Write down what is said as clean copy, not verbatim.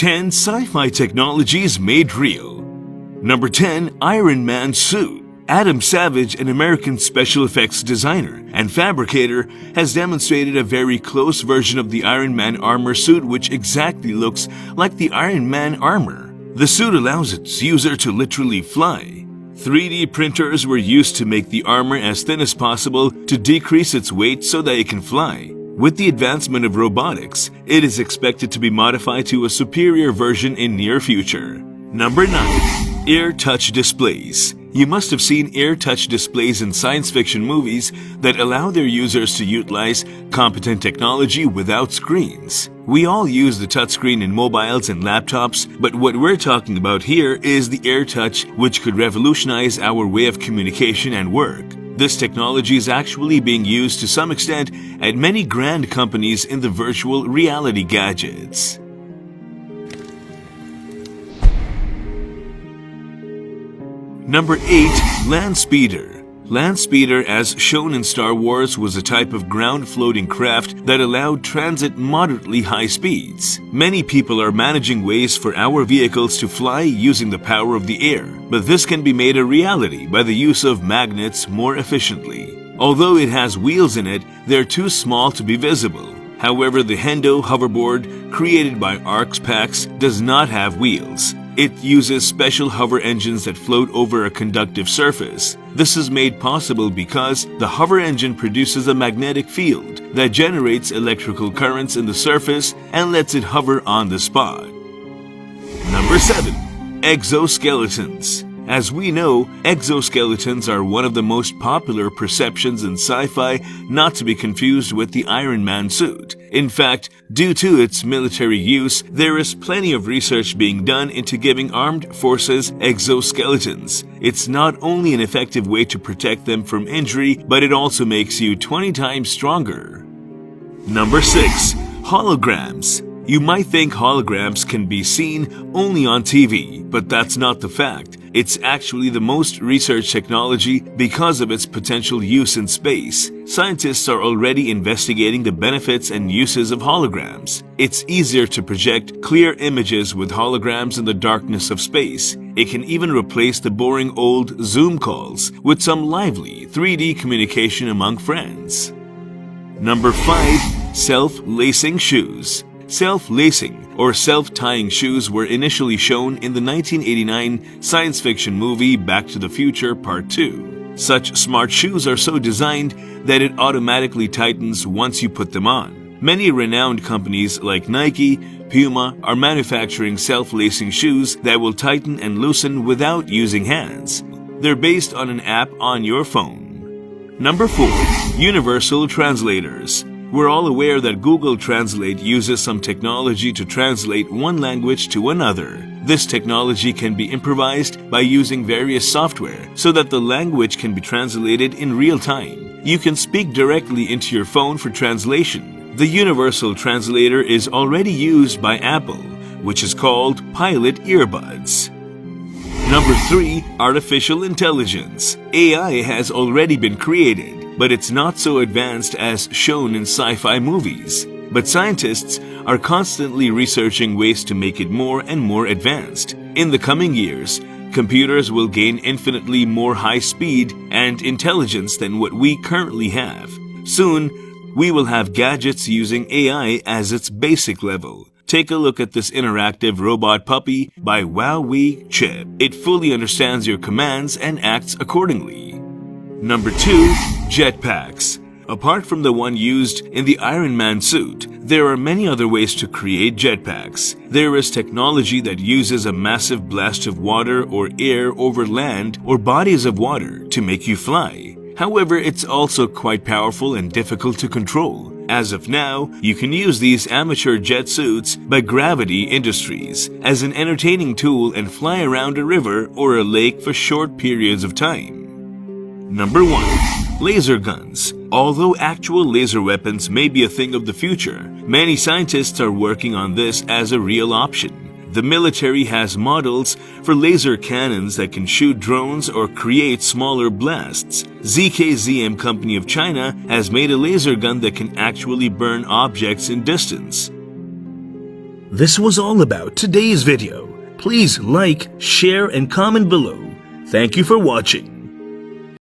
10 Sci-Fi Technologies Made Real. Number 10 Iron Man Suit. Adam Savage, an American special effects designer and fabricator, has demonstrated a very close version of the Iron Man armor suit which exactly looks like the Iron Man armor. The suit allows its user to literally fly. 3D printers were used to make the armor as thin as possible to decrease its weight so that it can fly. With the advancement of robotics, it is expected to be modified to a superior version in near future. Number 9. Air touch displays. You must have seen air touch displays in science fiction movies that allow their users to utilize competent technology without screens. We all use the touchscreen in mobiles and laptops, but what we're talking about here is the air touch, which could revolutionize our way of communication and work. This technology is actually being used to some extent at many grand companies in the virtual reality gadgets. Number 8. Land Speeder. Land Speeder, as shown in Star Wars, was a type of ground-floating craft that allowed transit moderately high speeds. Many people are managing ways for our vehicles to fly using the power of the air, but this can be made a reality by the use of magnets more efficiently. Although it has wheels in it, they're too small to be visible. However, the Hendo hoverboard, created by ArxPax, does not have wheels. It uses special hover engines that float over a conductive surface. This is made possible because the hover engine produces a magnetic field that generates electrical currents in the surface and lets it hover on the spot. Number 7. Exoskeletons. As we know, exoskeletons are one of the most popular perceptions in sci-fi, not to be confused with the Iron Man suit. In fact, due to its military use, there is plenty of research being done into giving armed forces exoskeletons. It's not only an effective way to protect them from injury, but it also makes you 20 times stronger. Number 6. Holograms. You might think holograms can be seen only on TV, but that's not the fact. It's actually the most researched technology because of its potential use in space. Scientists are already investigating the benefits and uses of holograms. It's easier to project clear images with holograms in the darkness of space. It can even replace the boring old Zoom calls with some lively 3D communication among friends. Number 5. Self-lacing shoes. Self-lacing or self-tying shoes were initially shown in the 1989 science fiction movie Back to the Future Part 2. Such smart shoes are so designed that it automatically tightens once you put them on. Many renowned companies like Nike, Puma are manufacturing self-lacing shoes that will tighten and loosen without using hands. They're based on an app on your phone. Number 4. Universal translators. We're all aware that Google Translate uses some technology to translate one language to another. This technology can be improvised by using various software so that the language can be translated in real time. You can speak directly into your phone for translation. The Universal Translator is already used by Apple, which is called Pilot Earbuds. Number 3. Artificial intelligence. AI has already been created, but it's not so advanced as shown in sci-fi movies. But scientists are constantly researching ways to make it more and more advanced. In the coming years, computers will gain infinitely more high speed and intelligence than what we currently have. Soon, we will have gadgets using AI as its basic level. Take a look at this interactive robot puppy by Huawei Chip. It fully understands your commands and acts accordingly. Number 2. Jetpacks. Apart from the one used in the Iron Man suit, there are many other ways to create jetpacks. There is technology that uses a massive blast of water or air over land or bodies of water to make you fly. However, it's also quite powerful and difficult to control. As of now, you can use these amateur jet suits by Gravity Industries as an entertaining tool and fly around a river or a lake for short periods of time. Number 1. Laser guns. Although actual laser weapons may be a thing of the future, many scientists are working on this as a real option. The military has models for laser cannons that can shoot drones or create smaller blasts. ZKZM Company of China has made a laser gun that can actually burn objects in distance. This was all about today's video. Please like, share, and comment below. Thank you for watching.